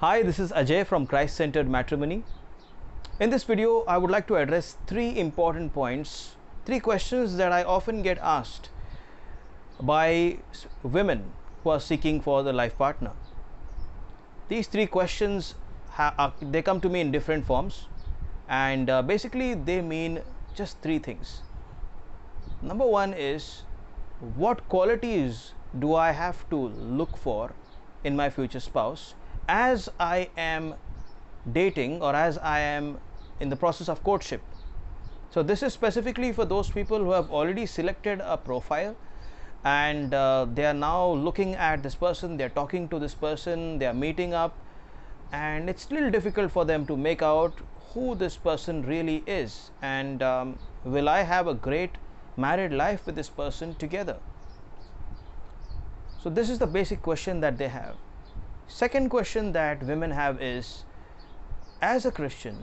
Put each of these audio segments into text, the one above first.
Hi, this is Ajay from Christ-Centered Matrimony. In this video, I would like to address three important points, three questions that I often get asked by women who are seeking for the life partner. These three questions, they come to me in different forms, and basically they mean just three things. Number one is, what qualities do I have to look for in my future spouse as I am dating or as I am in the process of courtship? So this is specifically for those people who have already selected a profile and they are now looking at this person, they are talking to this person, they are meeting up, and it's still difficult for them to make out who this person really is, and will I have a great married life with this person together? So this is the basic question that they have. Second question that women have is, as a Christian,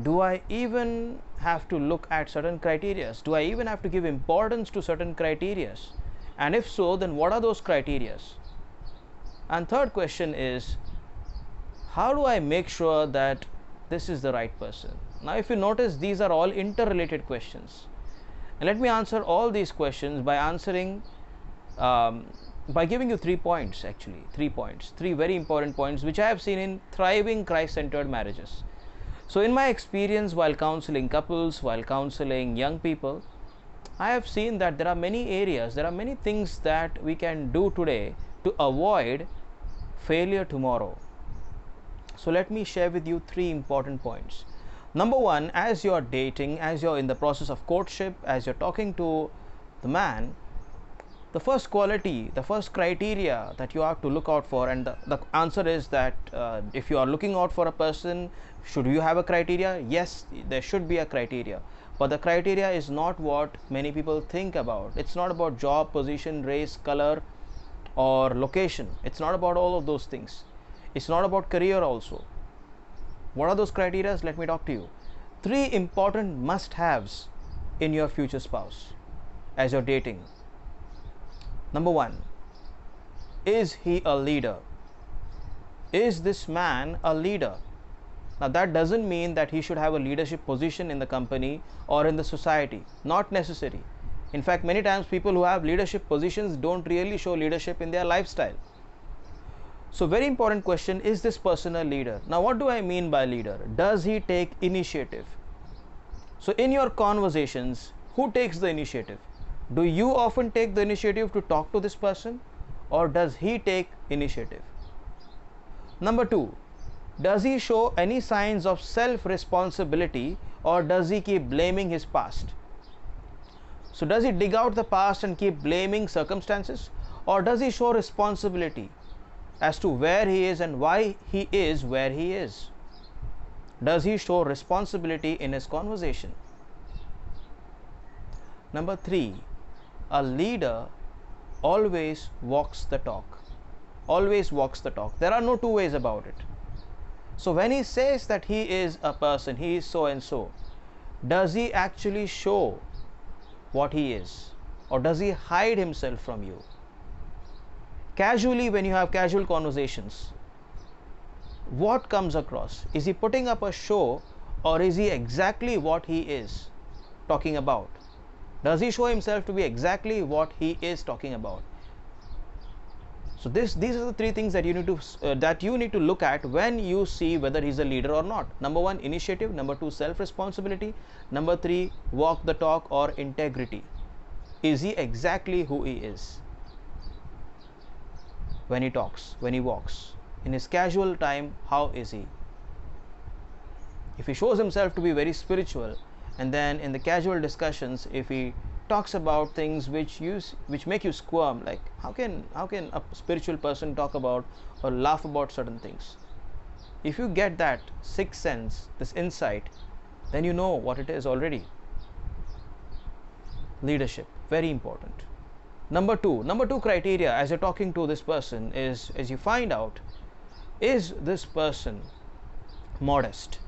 do I even have to look at certain criteria? Do I even have to give importance to certain criteria? And if so, then what are those criteria? And third question is, how do I make sure that this is the right person? Now, if you notice, these are all interrelated questions. And let me answer all these questions by giving you 3 points, actually 3 points, 3 very important points which I have seen in thriving Christ-centered marriages. So in my experience while counseling couples, while counseling young people, I have seen that there are many areas, there are many things that we can do today to avoid failure tomorrow. So let me share with you 3 important points. Number one, as you're dating, as you're in the process of courtship, as you're talking to the man, the first quality, the first criteria that you have to look out for, and the answer is that if you are looking out for a person, should you have a criteria? Yes, there should be a criteria, but the criteria is not what many people think about. It's not about job, position, race, color, or location. It's not about all of those things. It's not about career also. What are those criteria? Let me talk to you. 3 important must-haves in your future spouse as you're dating. Number one, is he a leader? Is this man a leader? Now that doesn't mean that he should have a leadership position in the company or in the society. Not necessary. In fact, many times people who have leadership positions don't really show leadership in their lifestyle. So very important question, is this person a leader? Now what do I mean by leader? Does he take initiative? So in your conversations, who takes the initiative? Do you often take the initiative to talk to this person, or does he take initiative? Number 2, does he show any signs of self-responsibility, or does he keep blaming his past? So does he dig out the past and keep blaming circumstances, or does he show responsibility as to where he is and why he is where he is? Does he show responsibility in his conversation? Number 3, a leader always walks the talk. Always walks the talk. There are no two ways about it. So when he says that he is a person, he is so and so, does he actually show what he is, or does he hide himself from you? Casually, when you have casual conversations, what comes across? Is he putting up a show, or is he exactly what he is talking about? Does he show himself to be exactly what he is talking about? So these are the 3 things that you need to look at when you see whether he's a leader or not. Number 1, initiative. Number 2, self-responsibility. Number 3, walk the talk or integrity. Is he exactly who he is when he talks, when he walks? In his casual time, how is he? If he shows himself to be very spiritual, and then in the casual discussions, if he talks about things which make you squirm, like how can a spiritual person talk about or laugh about certain things? If you get that sixth sense, this insight, then you know what it is already. Leadership, very important. Number two criteria as you're talking to this person is, as you find out, is this person modest?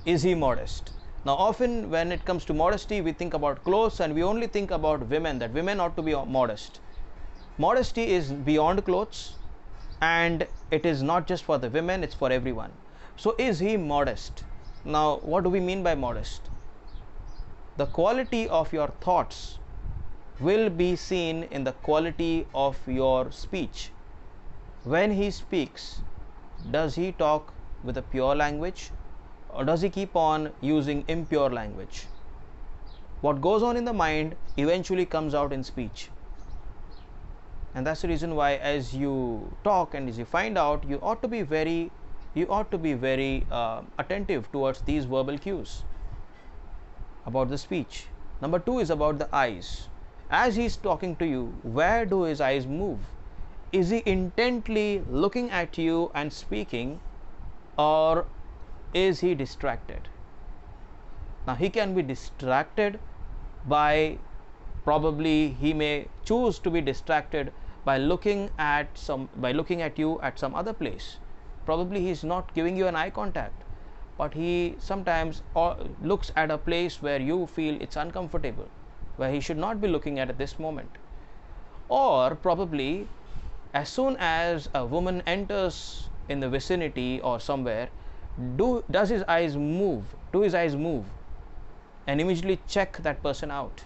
Is he modest? Now often when it comes to modesty, we think about clothes, and we only think about women, that women ought to be modest. Modesty is beyond clothes. and it is not just for the women, it's for everyone. So is he modest? Now what do we mean by modest? The quality of your thoughts will be seen in the quality of your speech. When he speaks, does he talk with a pure language, or does he keep on using impure language? What goes on in the mind eventually comes out in speech. And that's the reason why, as you talk and as you find out, you ought to be very attentive towards these verbal cues about the speech. Number 2 is about the eyes. As he's talking to you, where do his eyes move? Is he intently looking at you and speaking, or is he distracted? Now he can be distracted by, probably he may choose to be distracted by looking at you at some other place. Probably he is not giving you an eye contact, but he sometimes looks at a place where you feel it's uncomfortable, where he should not be looking at this moment. Or probably as soon as a woman enters in the vicinity or somewhere, does his eyes move? Do his eyes move? And immediately check that person out.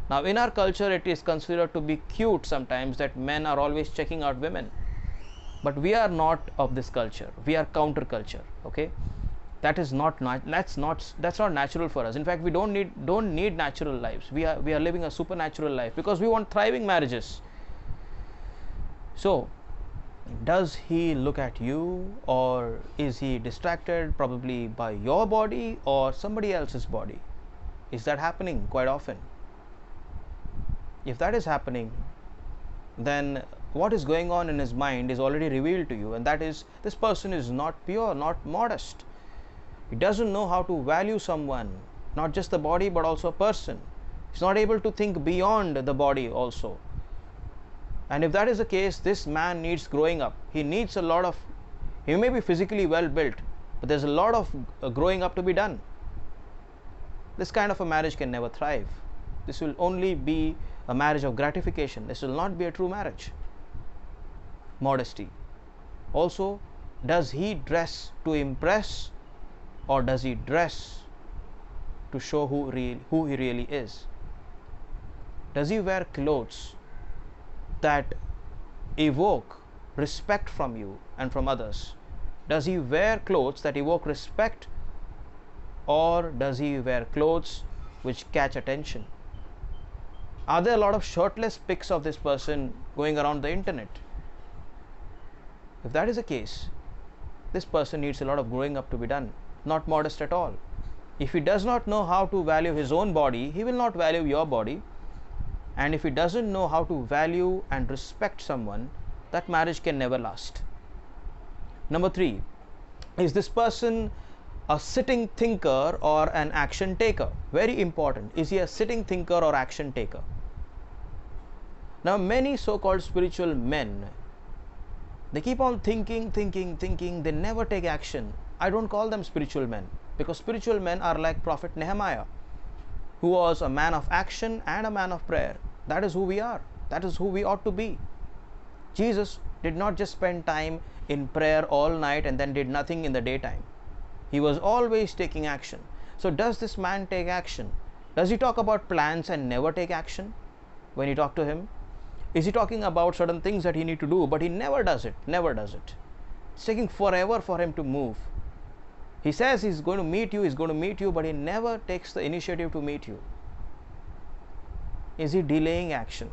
Now in our culture it is considered to be cute sometimes that men are always checking out women, but we are not of this culture. We are counterculture. Okay, that's not natural for us. In fact, we don't need natural lives. We are living a supernatural life because we want thriving marriages. So does he look at you, or is he distracted probably by your body or somebody else's body? Is that happening quite often? If that is happening, then what is going on in his mind is already revealed to you, and that is, this person is not pure, not modest. He doesn't know how to value someone, not just the body but also a person. He's not able to think beyond the body also. And if that is the case, this man needs growing up. He may be physically well built, but there's a lot of growing up to be done. This kind of a marriage can never thrive. This will only be a marriage of gratification. This will not be a true marriage. Modesty. Also, does he dress to impress, or does he dress to show who he really is? Does he wear clothes that evoke respect from you and from others? Does he wear clothes that evoke respect, or does he wear clothes which catch attention? Are there a lot of shirtless pics of this person going around the internet? If that is the case, this person needs a lot of growing up to be done. Not modest at all. If he does not know how to value his own body, he will not value your body. And if he doesn't know how to value and respect someone, that marriage can never last. Number 3, is this person a sitting thinker or an action taker? Very important. Is he a sitting thinker or action taker? Now many so-called spiritual men, they keep on thinking, they never take action. I don't call them spiritual men, because spiritual men are like Prophet Nehemiah, who was a man of action and a man of prayer. That is who we are. That is who we ought to be. Jesus did not just spend time in prayer all night and then did nothing in the daytime. He was always taking action. So does this man take action? Does he talk about plans and never take action when you talk to him? Is he talking about certain things that he need to do, but he never does it? Never does it. It's taking forever for him to move. He says he's going to meet you, but he never takes the initiative to meet you. Is he delaying action?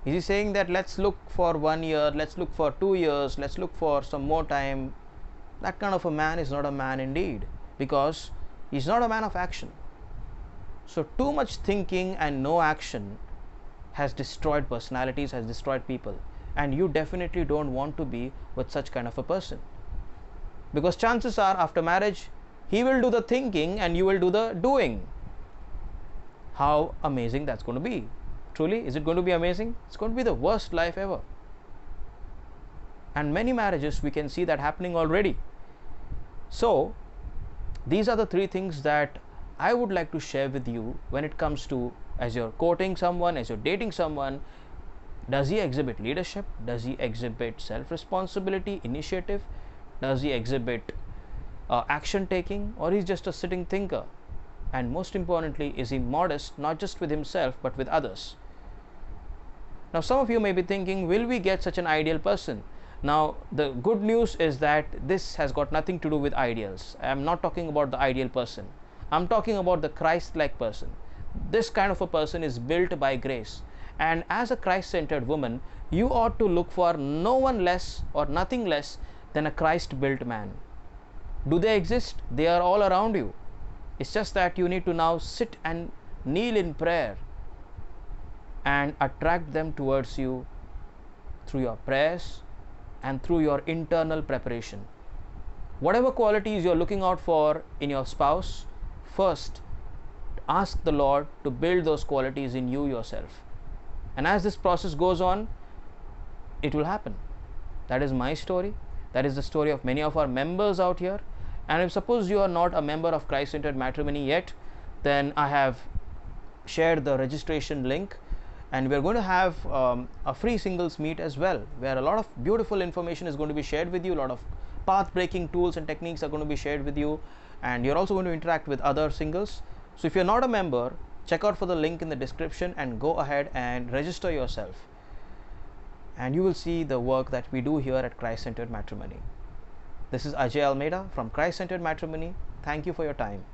Is he saying that let's look for 1 year, let's look for 2 years, let's look for some more time? That kind of a man is not a man indeed, because he's not a man of action. So too much thinking and no action has destroyed personalities, has destroyed people, and you definitely don't want to be with such kind of a person, because chances are after marriage he will do the thinking and you will do the doing. How amazing that's going to be. Truly, is it going to be amazing? It's going to be the worst life ever. And many marriages we can see that happening already. So these are the 3 things that I would like to share with you when it comes to, as you're courting someone, as you're dating someone, Does he exhibit leadership? Does he exhibit self responsibility, initiative? Does he exhibit action taking, or he's just a sitting thinker? And most importantly, is he modest not just with himself but with others? Now, some of you may be thinking, will we get such an ideal person? Now, the good news is that this has got nothing to do with ideals. I am not talking about the ideal person. I'm talking about the Christ-like person. This kind of a person is built by grace. And as a Christ-centered woman, you ought to look for no one less or nothing less than a Christ-built man. Do they exist? They are all around you. It's just that you need to now sit and kneel in prayer and attract them towards you through your prayers and through your internal preparation. Whatever qualities you're looking out for in your spouse, first ask the Lord to build those qualities in you yourself. And as this process goes on, it will happen. That is my story. That is the story of many of our members out here. And if suppose you are not a member of Christ-Centered Matrimony yet, then I have shared the registration link, and we are going to have a free singles meet as well, where a lot of beautiful information is going to be shared with you. A lot of path breaking tools and techniques are going to be shared with you, and you're also going to interact with other singles. So if you're not a member, check out for the link in the description and go ahead and register yourself, and you will see the work that we do here at Christ-Centered Matrimony. This is Ajay Almeida from Christ-Centered Matrimony. Thank you for your time.